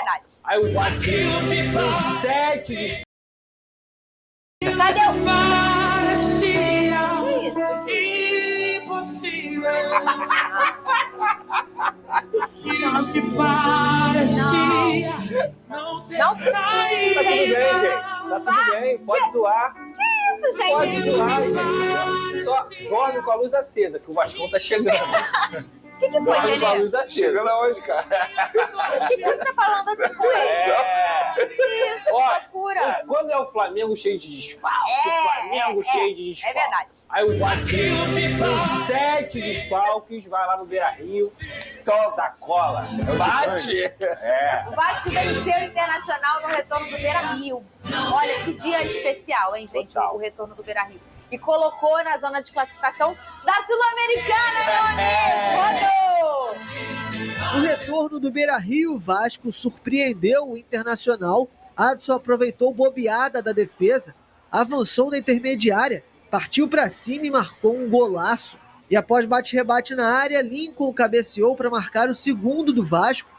verdade. Aí o Vasco com 7 Cadê o... Impossível. Aquilo que parecia não ter Não. saída. Tá tudo bem, gente. Tá tudo bem. Pode zoar. Que isso, Pode gente? zoar, gente. Só dorme com a luz acesa, que o Vascão tá chegando. O que foi, Dorme com a Nenê? luz acesa. Chegando aonde, cara? O que você tá falando assim com ele? Que Ó, loucura. quando é o Flamengo cheio de desfalque, o Flamengo cheio de desfalque. É verdade. Aí o Vasco com 7 desfalques vai lá no Beira-Rio, sacola, bate. É. O Vasco venceu o Internacional no retorno do Beira-Rio. Olha, que dia especial, hein, gente? Total. O retorno do Beira-Rio. E colocou na zona de classificação da Sul-Americana, meu amigo! No retorno do Beira-Rio, o Vasco surpreendeu o Internacional. Adson aproveitou bobeada da defesa, avançou na intermediária, partiu para cima e marcou um golaço. E após bate-rebate na área, Lincoln cabeceou para marcar o segundo do Vasco.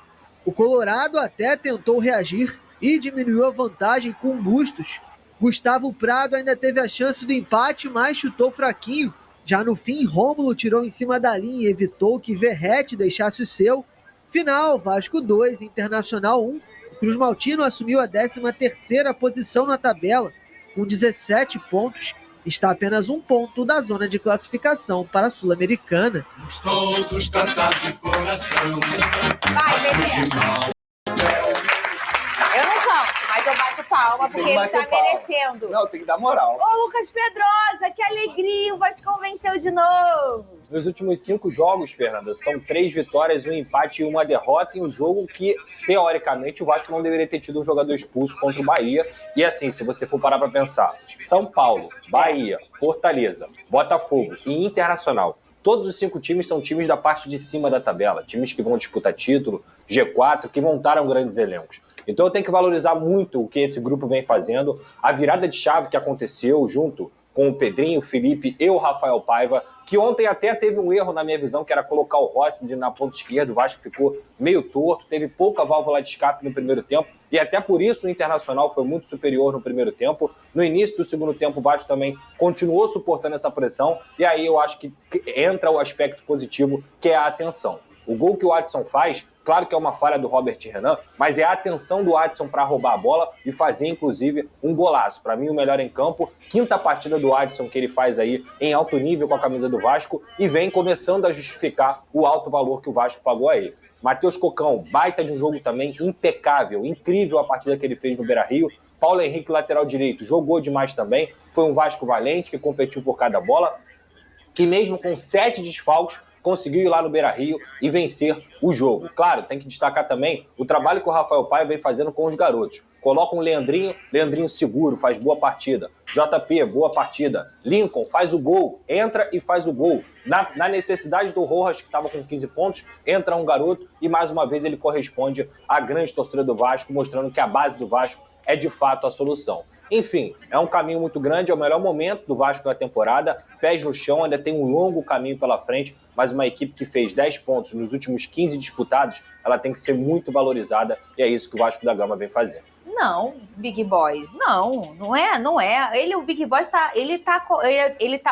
O Colorado até tentou reagir e diminuiu a vantagem com Bustos. Gustavo Prado ainda teve a chance do empate, mas chutou fraquinho. Já no fim, Rômulo tirou em cima da linha e evitou que Verrete deixasse o seu. Final, Vasco 2, Internacional 1. O Cruz Maltino assumiu a 13ª posição na tabela, com 17 pontos. Está a apenas um ponto da zona de classificação para a Sul-Americana. Todos cantar de coração. Vai, Nenê. Eu não canto, mas eu bato palma porque ele tá merecendo. Não, tem que dar moral. Ô, Lucas Pedrosa, que alegria! O Vasco venceu de novo. Nos últimos 5 jogos, Fernanda, são 3 vitórias, um empate e uma derrota em um jogo que, teoricamente, o Vasco não deveria ter tido um jogador expulso contra o Bahia. E assim, se você for parar pra pensar, São Paulo, Bahia, Fortaleza, Botafogo e Internacional, todos os 5 times são times da parte de cima da tabela, times que vão disputar título, G4, que montaram grandes elencos. Então eu tenho que valorizar muito o que esse grupo vem fazendo, a virada de chave que aconteceu junto com o Pedrinho, o Felipe e o Rafael Paiva, que ontem até teve um erro na minha visão, que era colocar o Rossi na ponta esquerda. O Vasco ficou meio torto, teve pouca válvula de escape no primeiro tempo, e até por isso o Internacional foi muito superior no primeiro tempo. No início do segundo tempo, o Vasco também continuou suportando essa pressão, e aí eu acho que entra o aspecto positivo, que é a atenção. O gol que o Adson faz, claro que é uma falha do Robert Renan, mas é a atenção do Adson para roubar a bola e fazer, inclusive, um golaço. Para mim, o melhor em campo. 5ª partida do Adson que ele faz aí em alto nível com a camisa do Vasco e vem começando a justificar o alto valor que o Vasco pagou a ele. Matheus Cocão, baita de um jogo também impecável, incrível a partida que ele fez no Beira-Rio. Paulo Henrique, lateral direito, jogou demais também. Foi um Vasco valente que competiu por cada bola, que mesmo com 7 desfalques, conseguiu ir lá no Beira-Rio e vencer o jogo. Claro, tem que destacar também o trabalho que o Rafael Paiva vem fazendo com os garotos. Coloca um Leandrinho seguro, faz boa partida. JP, boa partida. Lincoln faz o gol, entra e faz o gol. Na necessidade do Rojas, que estava com 15 pontos, entra um garoto e mais uma vez ele corresponde à grande torcida do Vasco, mostrando que a base do Vasco é de fato a solução. Enfim, é um caminho muito grande, é o melhor momento do Vasco na temporada, pés no chão, ainda tem um longo caminho pela frente, mas uma equipe que fez 10 pontos nos últimos 15 disputados, ela tem que ser muito valorizada, e é isso que o Vasco da Gama vem fazendo. Não, Big Boys, não é. Ele, o Big Boys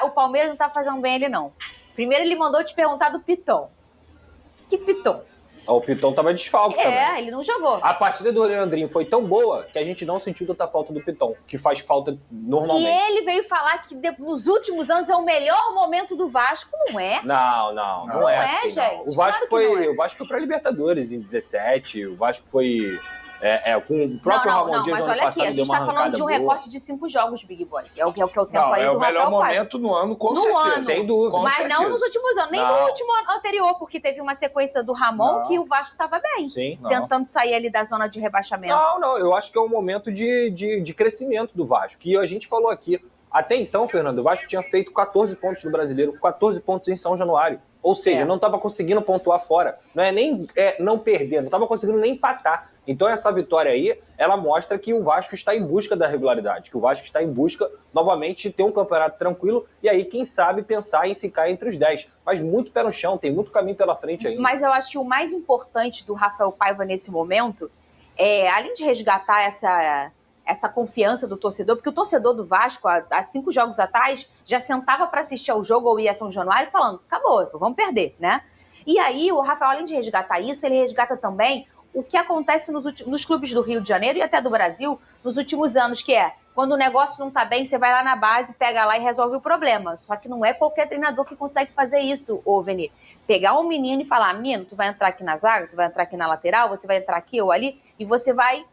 o Palmeiras não tá fazendo bem ele não. Primeiro ele mandou te perguntar do Piton. Que Piton? O Piton tava desfalque também. Ele não jogou. A partida do Leandrinho foi tão boa que a gente não sentiu tanta falta do Piton, que faz falta normalmente. E ele veio falar que nos últimos anos é o melhor momento do Vasco, não é? Não é assim, gente. não. O Vasco o Vasco foi pra Libertadores em 17, o Vasco foi com o próprio Ramon Dias mas no ano olha aqui, passado, a gente tá falando de um recorte de 5 jogos, Big Boy. É o tempo aí do Rafael Paiva. É o melhor momento no ano, com certeza. Sem dúvida. Mas não nos últimos anos, nem no último ano anterior, porque teve uma sequência do Ramon que o Vasco tava bem. Sim. Tentando sair ali da zona de rebaixamento. Não, eu acho que é um momento de crescimento do Vasco. E a gente falou aqui, até então, Fernando, o Vasco tinha feito 14 pontos no Brasileiro, 14 pontos em São Januário. Ou seja, não estava conseguindo pontuar fora. Não é nem não perder, não estava conseguindo nem empatar. Então essa vitória aí, ela mostra que o Vasco está em busca da regularidade, que o Vasco está em busca, novamente, de ter um campeonato tranquilo e aí, quem sabe, pensar em ficar entre os 10. Mas muito pé no chão, tem muito caminho pela frente ainda. Mas eu acho que o mais importante do Rafael Paiva nesse momento além de resgatar essa confiança do torcedor, porque o torcedor do Vasco, há 5 jogos atrás, já sentava para assistir ao jogo ou ia a São Januário falando, acabou, vamos perder, né? E aí o Rafael, além de resgatar isso, ele resgata também o que acontece nos clubes do Rio de Janeiro e até do Brasil nos últimos anos, que quando o negócio não tá bem, você vai lá na base, pega lá e resolve o problema. Só que não é qualquer treinador que consegue fazer isso, Veni. Pegar um menino e falar, menino, tu vai entrar aqui na zaga, tu vai entrar aqui na lateral, você vai entrar aqui ou ali, e você vai...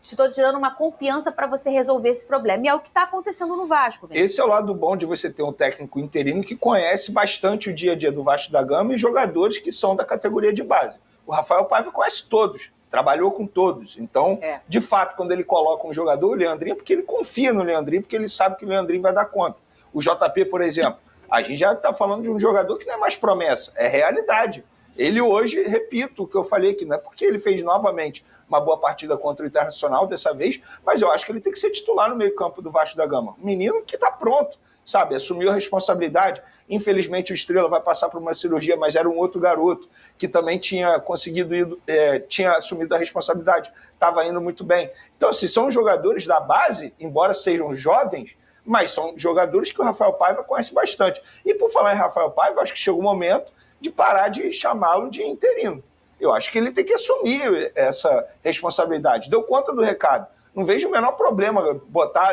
Estou te dando uma confiança para você resolver esse problema. E é o que está acontecendo no Vasco. Veni. Esse é o lado bom de você ter um técnico interino que conhece bastante o dia a dia do Vasco da Gama e jogadores que são da categoria de base. O Rafael Paiva conhece todos, trabalhou com todos. Então, de fato, quando ele coloca um jogador, o Leandrinho, é porque ele confia no Leandrinho, porque ele sabe que o Leandrinho vai dar conta. O JP, por exemplo, a gente já está falando de um jogador que não é mais promessa, é realidade. Ele hoje, repito o que eu falei aqui, não é porque ele fez novamente uma boa partida contra o Internacional dessa vez, mas eu acho que ele tem que ser titular no meio-campo do Vasco da Gama. Um menino que está pronto, sabe? Assumiu a responsabilidade. Infelizmente o Estrela vai passar por uma cirurgia, mas era um outro garoto que também tinha conseguido tinha assumido a responsabilidade, estava indo muito bem. Então, assim, são jogadores da base, embora sejam jovens, mas são jogadores que o Rafael Paiva conhece bastante. E por falar em Rafael Paiva, acho que chegou o momento de parar de chamá-lo de interino. Eu acho que ele tem que assumir essa responsabilidade. Deu conta do recado. Não vejo o menor problema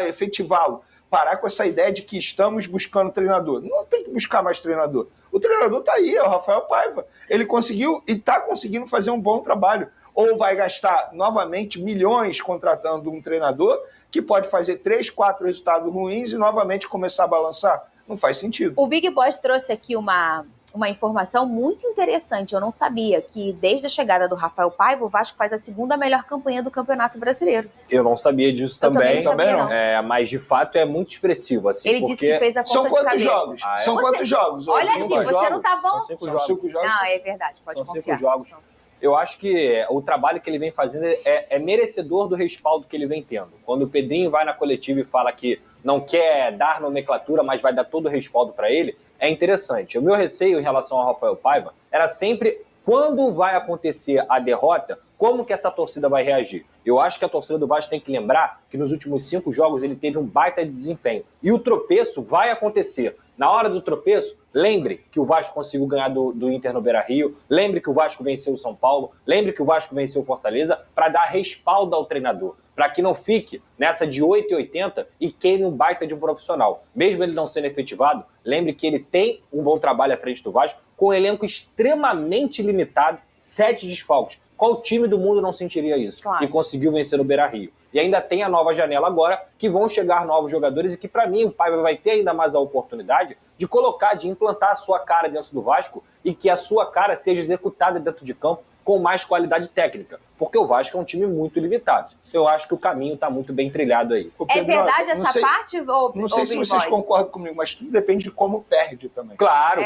efetivá-lo. Parar com essa ideia de que estamos buscando treinador. Não tem que buscar mais treinador. O treinador está aí, é o Rafael Paiva. Ele conseguiu e está conseguindo fazer um bom trabalho. Ou vai gastar novamente milhões contratando um treinador que pode fazer 3, 4 resultados ruins e novamente começar a balançar. Não faz sentido. O Big Boss trouxe aqui uma informação muito interessante. Eu não sabia que desde a chegada do Rafael Paiva, o Vasco faz a 2ª melhor campanha do Campeonato Brasileiro. Eu não sabia disso também. Também não. Mas de fato é muito expressivo. Assim, ele disse que fez a conta São quantos de cabeça. jogos? São quantos jogos? Olha aqui, você não tá bom? São 5 jogos. Não, é verdade, pode São confiar. 5 jogos. Eu acho que o trabalho que ele vem fazendo é merecedor do respaldo que ele vem tendo. Quando o Pedrinho vai na coletiva e fala que não quer dar nomenclatura, mas vai dar todo o respaldo para ele, é interessante. O meu receio em relação ao Rafael Paiva era sempre quando vai acontecer a derrota, como que essa torcida vai reagir. Eu acho que a torcida do Vasco tem que lembrar que nos últimos 5 jogos ele teve um baita de desempenho. E o tropeço vai acontecer. Na hora do tropeço, lembre que o Vasco conseguiu ganhar do Inter no Beira-Rio, lembre que o Vasco venceu o São Paulo, lembre que o Vasco venceu o Fortaleza, para dar respaldo ao treinador, para que não fique nessa de 8,80 e queime um baita de um profissional. Mesmo ele não sendo efetivado, lembre que ele tem um bom trabalho à frente do Vasco, com um elenco extremamente limitado, 7 desfalques. Qual time do mundo não sentiria isso? Claro. E conseguiu vencer o Beira-Rio. E ainda tem a nova janela agora, que vão chegar novos jogadores e que, para mim, o Paiva vai ter ainda mais a oportunidade de colocar, de implantar a sua cara dentro do Vasco e que a sua cara seja executada dentro de campo com mais qualidade técnica. Porque o Vasco é um time muito limitado. Eu acho que o caminho está muito bem trilhado aí. É verdade essa parte? Não sei se vocês concordam comigo, mas tudo depende de como perde também. Claro.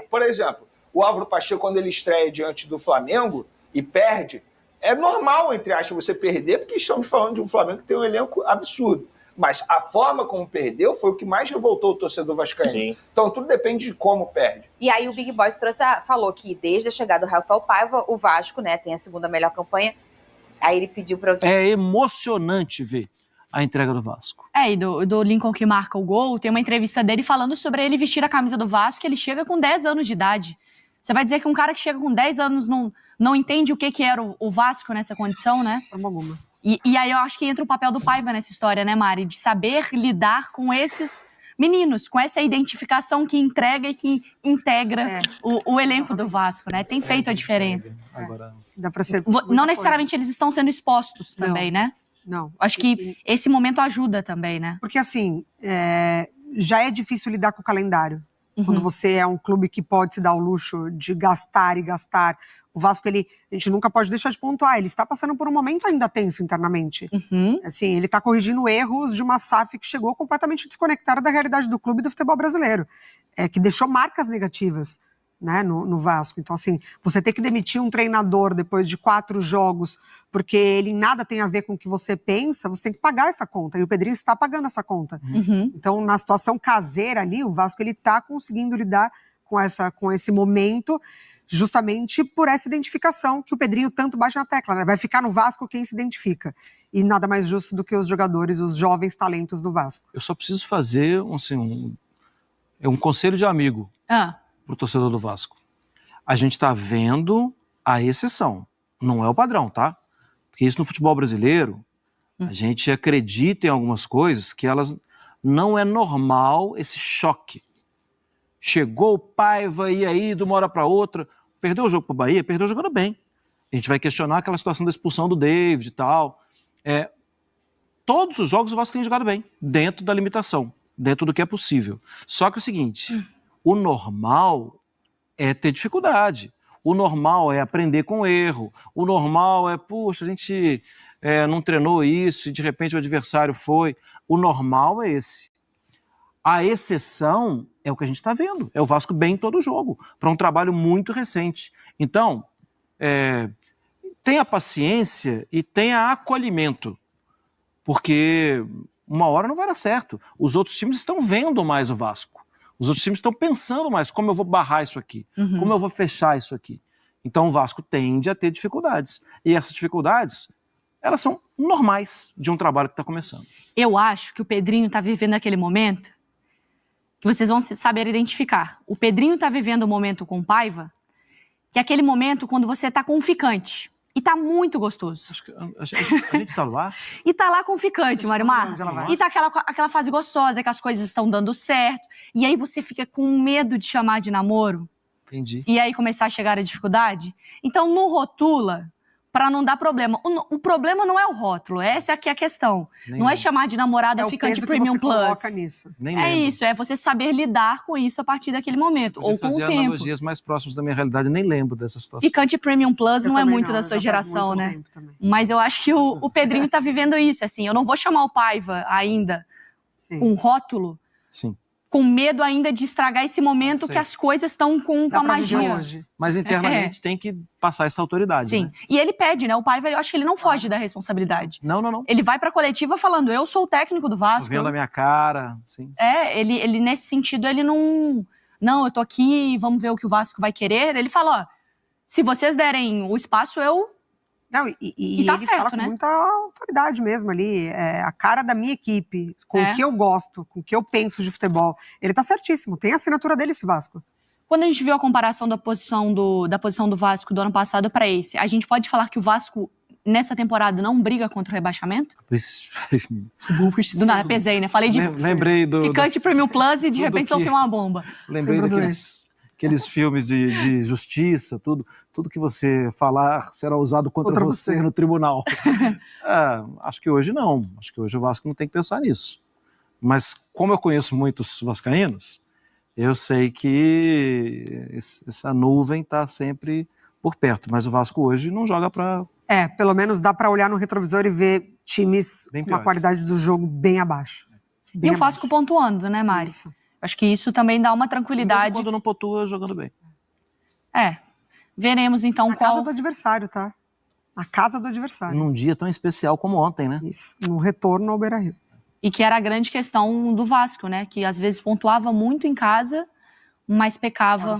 Por exemplo, o Álvaro Pacheco, quando ele estreia diante do Flamengo e perde, é normal, entre aspas, você perder, porque estamos falando de um Flamengo que tem um elenco absurdo. Mas a forma como perdeu foi o que mais revoltou o torcedor vascaíno. Sim. Então tudo depende de como perde. E aí o Big Boss falou que desde a chegada do Rafael Paiva, o Vasco, né, tem a 2ª melhor campanha. Aí ele pediu para... É emocionante ver a entrega do Vasco. E do Lincoln que marca o gol, tem uma entrevista dele falando sobre ele vestir a camisa do Vasco, ele chega com 10 anos de idade. Você vai dizer que um cara que chega com 10 anos não entende o que era o Vasco nessa condição, né? Forma alguma. E aí eu acho que entra o papel do Paiva nessa história, né, Mari? De saber lidar com esses meninos, com essa identificação que entrega e que integra o elenco do Vasco, né? Tem feito a diferença. Agora, dá pra ser não necessariamente eles estão sendo expostos também, né? Não. Acho que esse momento ajuda também, né? Porque assim, já é difícil lidar com o calendário. Quando você é um clube que pode se dar o luxo de gastar e gastar. O Vasco, a gente nunca pode deixar de pontuar, ele está passando por um momento ainda tenso internamente. Assim, ele está corrigindo erros de uma SAF que chegou completamente desconectada da realidade do clube e do futebol brasileiro, que deixou marcas negativas, né, no Vasco. Então, assim, você ter que demitir um treinador depois de 4 jogos, porque ele nada tem a ver com o que você pensa, você tem que pagar essa conta, e o Pedrinho está pagando essa conta. Então, na situação caseira ali, o Vasco está conseguindo lidar com esse momento. justamente por essa identificação que o Pedrinho tanto bate na tecla, né? Vai ficar no Vasco quem se identifica. E nada mais justo do que os jogadores, os jovens talentos do Vasco. Eu só preciso fazer um conselho de amigo pro torcedor do Vasco. A gente tá vendo a exceção, não é o padrão, tá? Porque isso no futebol brasileiro, a gente acredita em algumas coisas que elas não é normal esse choque. Chegou o Paiva e aí, de uma hora para outra, perdeu o jogo pro Bahia, perdeu jogando bem. A gente vai questionar aquela situação da expulsão do David e tal. Todos os jogos o Vasco tem jogado bem, dentro da limitação, dentro do que é possível. Só que é o seguinte, o normal é ter dificuldade. O normal é aprender com o erro. O normal é, puxa, a gente não treinou isso e de repente o adversário foi. O normal é esse. A exceção é o que a gente está vendo. É o Vasco bem em todo jogo, para um trabalho muito recente. Então, tenha paciência e tenha acolhimento, porque uma hora não vai dar certo. Os outros times estão vendo mais o Vasco. Os outros times estão pensando mais como eu vou barrar isso aqui, como eu vou fechar isso aqui. Então o Vasco tende a ter dificuldades. E essas dificuldades, elas são normais de um trabalho que está começando. Eu acho que o Pedrinho está vivendo aquele momento que vocês vão saber identificar. O Pedrinho está vivendo um momento com Paiva, que é aquele momento quando você está com um ficante. E tá muito gostoso. Acho que a gente tá lá? E tá lá com o ficante, Marimar. E tá aquela fase gostosa, que as coisas estão dando certo. E aí você fica com medo de chamar de namoro. Entendi. E aí começar a chegar a dificuldade. Então não rotula pra não dar problema. O problema não é o rótulo, essa é aqui a questão. Não é chamar de namorado a ficante Premium Plus. É isso, é você saber lidar com isso a partir daquele momento, ou com o tempo. Analogias mais próximas da minha realidade, nem lembro dessa situação. Ficante Premium Plus não é muito da sua geração, né? Mas eu acho que o Pedrinho tá vivendo isso, assim. Eu não vou chamar o Paiva ainda com rótulo. Sim. Com medo ainda de estragar esse momento que as coisas estão com a magia. Mas internamente tem que passar essa autoridade. Sim. Né? E ele pede, né? O Paiva, eu acho que ele não foge da responsabilidade. Não. Ele vai pra coletiva falando, eu sou o técnico do Vasco. Vendo a minha cara. Sim. Ele nesse sentido, ele não... Não, eu tô aqui, vamos ver o que o Vasco vai querer. Ele fala, ó, se vocês derem o espaço, eu... Não, e tá ele certo, fala com né? muita autoridade mesmo ali, a cara da minha equipe, com o que eu gosto, com o que eu penso de futebol. Ele tá certíssimo, tem a assinatura dele esse Vasco. Quando a gente viu a comparação da posição do Vasco do ano passado para esse, a gente pode falar que o Vasco, nessa temporada, não briga contra o rebaixamento? Do nada, pesei, né? Falei de lembrei ficante Premium Plus e de repente soltei uma bomba. Lembrei daqueles filmes de justiça, tudo que você falar será usado contra você no tribunal. Acho que hoje não. Acho que hoje o Vasco não tem que pensar nisso. Mas como eu conheço muitos vascaínos, eu sei que essa nuvem está sempre por perto. Mas o Vasco hoje não joga para... pelo menos dá para olhar no retrovisor e ver times com uma qualidade do jogo bem abaixo. E o Vasco pontuando, né, Mari? Isso. Acho que isso também dá uma tranquilidade. Mesmo quando não pontua, jogando bem. Veremos então Na casa do adversário, tá? Na casa do adversário. Num dia tão especial como ontem, né? Isso, no retorno ao Beira-Rio. E que era a grande questão do Vasco, né? Que às vezes pontuava muito em casa, mas pecava